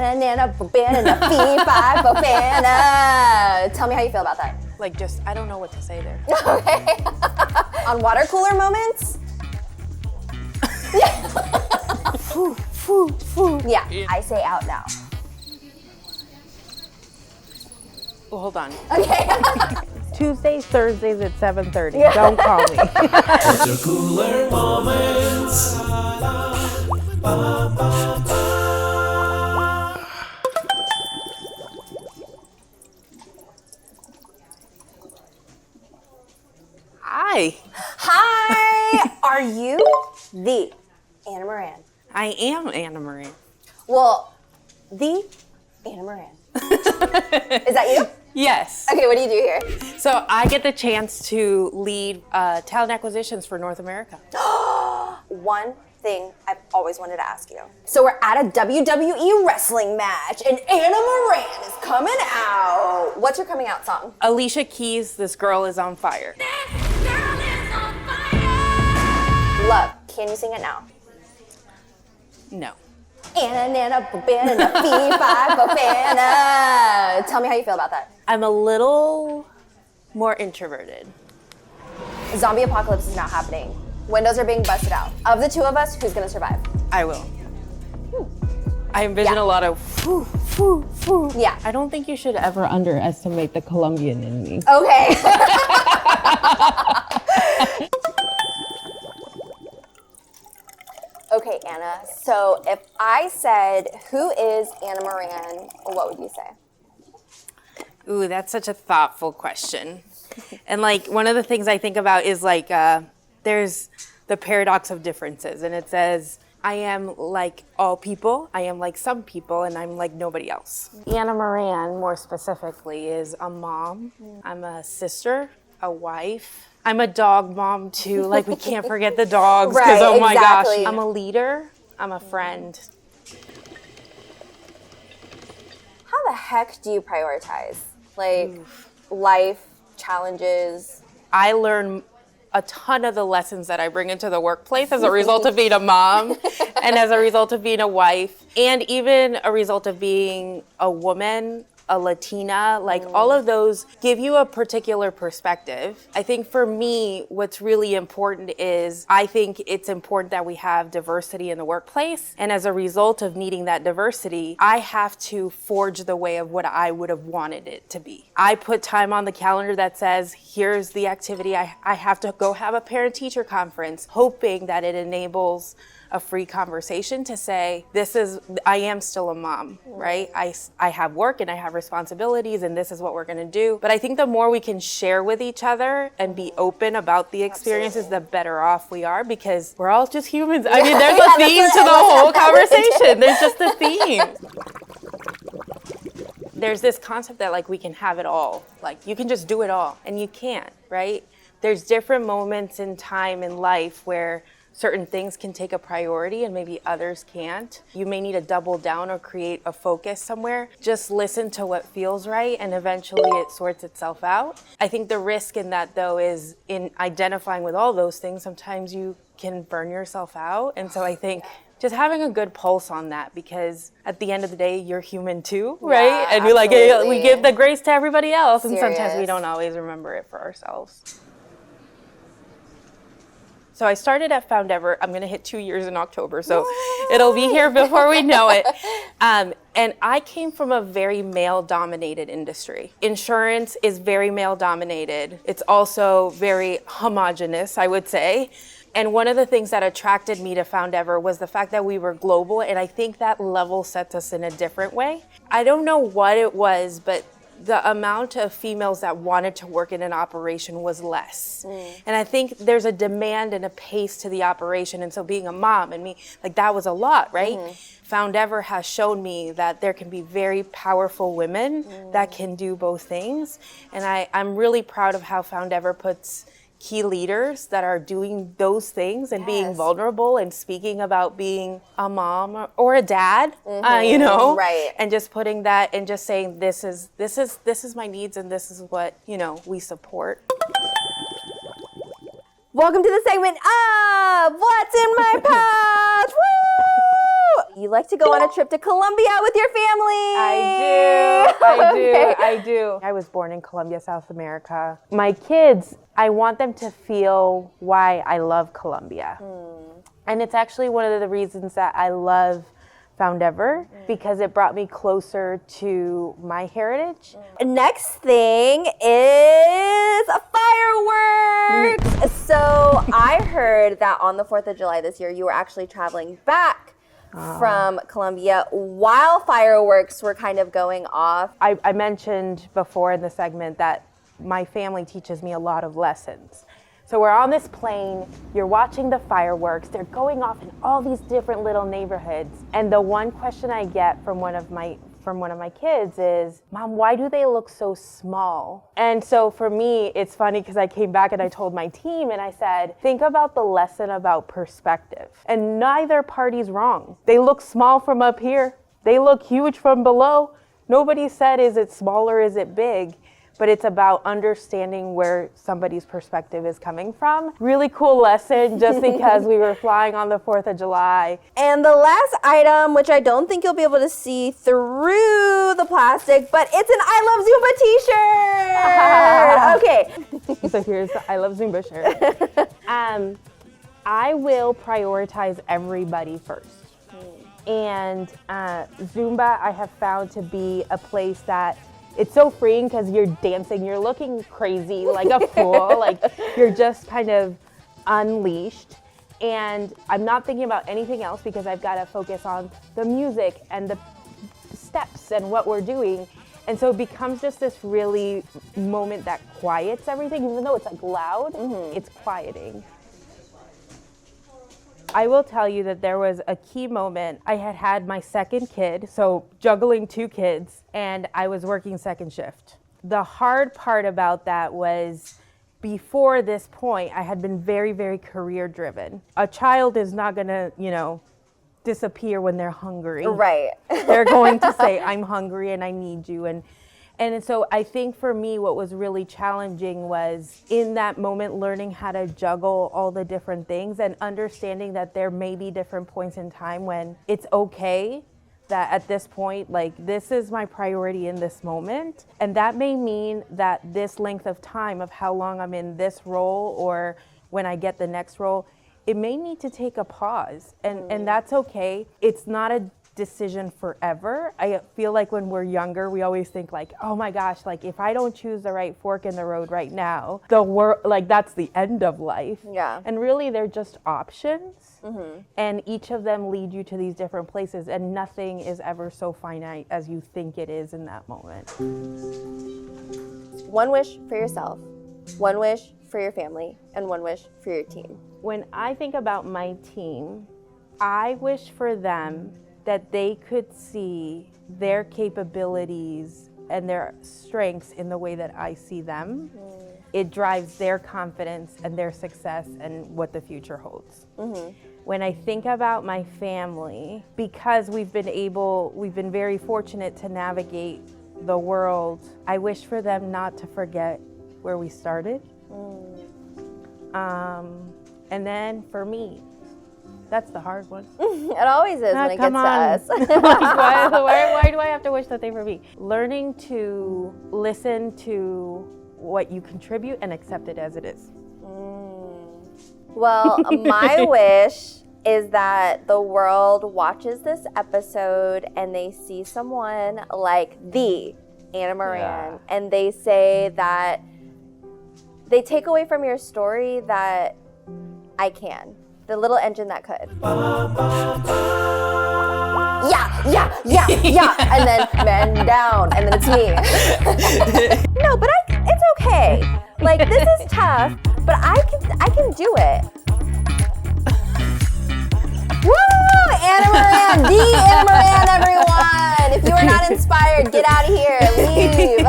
Banana, banana, fee-fi, banana. Tell me how you feel about that. Like, just, I don't know what to say there. Okay. On water cooler moments? Yeah. Yeah, I say out now. Well, hold on. Okay. Tuesdays, Thursdays at 7:30. Yeah. Don't call me. Water cooler moments. Hi. Hi. Are you the Anna Moran? I am Anna Marie. Well, the Anna Moran. Is that you? Yes. Okay, what do you do here? So I get the chance to lead talent acquisitions for North America. One thing I've always wanted to ask you. So we're at a WWE wrestling match and Anna Moran is coming out. What's your coming out song? Alicia Keys' This Girl Is on Fire. This girl is on fire. Love. Can you sing it now? No. Anna, nana, banana, fee-fi, banana. Tell me how you feel about that. I'm a little more introverted. Zombie apocalypse is now happening. Windows are being busted out. Of the two of us, who's gonna survive? I will. I envision a lot of Yeah. I don't think you should ever underestimate the Colombian in me. Okay. Okay, Anna. So if I said, who is Anna Moran, what would you say? Ooh, that's such a thoughtful question. And like one of the things I think about is like there's the paradox of differences, and it says, I am like all people, I am like some people, and I'm like nobody else. Anna Moran, more specifically, is a mom. I'm a sister, a wife. I'm a dog mom too. Like we can't forget the dogs because Right, oh my exactly. gosh. I'm a leader. I'm a friend. How the heck do you prioritize? Like life, challenges? I learn a ton of the lessons that I bring into the workplace as a result of being a mom and as a result of being a wife and even a result of being a woman, a Latina, like all of those give you a particular perspective. I think for me, what's really important is I think it's important that we have diversity in the workplace. And as a result of needing that diversity, I have to forge the way of what I would have wanted it to be. I put time on the calendar that says, here's the activity. I have to go have a parent-teacher conference, hoping that it enables a free conversation to say, I am still a mom, right? I have work and I have responsibilities and this is what we're gonna do. But I think the more we can share with each other and be open about the experiences, the better off we are because we're all just humans. I mean, there's a theme to the whole conversation. There's just a theme. There's this concept that like we can have it all. Like you can just do it all and you can't, right? There's different moments in time in life where certain things can take a priority and maybe others can't. You may need to double down or create a focus somewhere. Just listen to what feels right and eventually it sorts itself out. I think the risk in that though is in identifying with all those things, sometimes you can burn yourself out. And so I think just having a good pulse on that because at the end of the day, you're human too, right? Yeah, and you're like, hey, we absolutely. give the grace to everybody else and sometimes we Serious. don't always remember it for ourselves. So I started at Foundever. I'm going to hit 2 years in October, so it'll be here before we know it. And I came from a very male-dominated industry. Insurance is very male-dominated. It's also very homogenous, I would say. And one of the things that attracted me to Foundever was the fact that we were global, and I think that level sets us in a different way. I don't know what it was, but the amount of females that wanted to work in an operation was less. And I think there's a demand and a pace to the operation. And so being a mom and me, like that was a lot, right? Foundever has shown me that there can be very powerful women that can do both things. And I'm really proud of how Foundever puts key leaders that are doing those things and being vulnerable and speaking about being a mom or a dad, you know, right? And just putting that and just saying this is my needs and this is what, you know, we support. Welcome to the segment of What's in My Pouch. Woo! You like to go on a trip to Colombia with your family. I do. I was born in Colombia, South America. My kids, I want them to feel why I love Colombia. And it's actually one of the reasons that I love Foundever, because it brought me closer to my heritage. Next thing is fireworks. So I heard that on the 4th of July this year, you were actually traveling back from Colombia while fireworks were kind of going off. I mentioned before in the segment that my family teaches me a lot of lessons. So we're on this plane, you're watching the fireworks, they're going off in all these different little neighborhoods. And the one question I get from one of my kids is, Mom, why do they look so small? And so for me, it's funny because I came back and I told my team and I said, think about the lesson about perspective. And neither party's wrong. They look small from up here. They look huge from below. Nobody said, is it small or is it big? But it's about understanding where somebody's perspective is coming from. Really cool lesson just because we were flying on the 4th of July. And the last item, which I don't think you'll be able to see through the plastic, but it's an I Love Zumba t-shirt. Okay. So here's the I Love Zumba shirt. I will prioritize everybody first. And Zumba I have found to be a place that it's so freeing because you're dancing, you're looking crazy like a fool, like you're just kind of unleashed. And I'm not thinking about anything else because I've got to focus on the music and the steps and what we're doing. And so it becomes just this really moment that quiets everything, even though it's like loud, it's quieting. I will tell you that there was a key moment. I had my second kid, so juggling 2 kids, and I was working second shift. The hard part about that was before this point, I had been very, very career driven. A child is not gonna, disappear when they're hungry. Right. They're going to say, I'm hungry and I need you. And so I think for me, what was really challenging was in that moment, learning how to juggle all the different things and understanding that there may be different points in time when it's okay that at this point, like, this is my priority in this moment. And that may mean that this length of time of how long I'm in this role or when I get the next role, it may need to take a pause. And that's okay. It's not a decision forever. I feel like when we're younger, we always think like, oh my gosh, like if I don't choose the right fork in the road right now, that's the end of life. Yeah. And really they're just options. And each of them lead you to these different places, and nothing is ever so finite as you think it is in that moment. One wish for yourself, one wish for your family, and one wish for your team. When I think about my team, I wish for them that they could see their capabilities and their strengths in the way that I see them. It drives their confidence and their success and what the future holds. When I think about my family, because we've been very fortunate to navigate the world, I wish for them not to forget where we started. And then for me, that's the hard one. It always is when it gets to us. Why do I have to wish that they for me? Learning to listen to what you contribute and accept it as it is. Well, my wish is that the world watches this episode and they see someone like the Anna Moran, and they say that they take away from your story that I can. The little engine that could. Yeah. And then man down. And then it's me. No, but it's okay. Like, this is tough, but I can do it. Woo! Anna Moran, the Anna Moran, everyone. If you are not inspired, get out of here. Leave.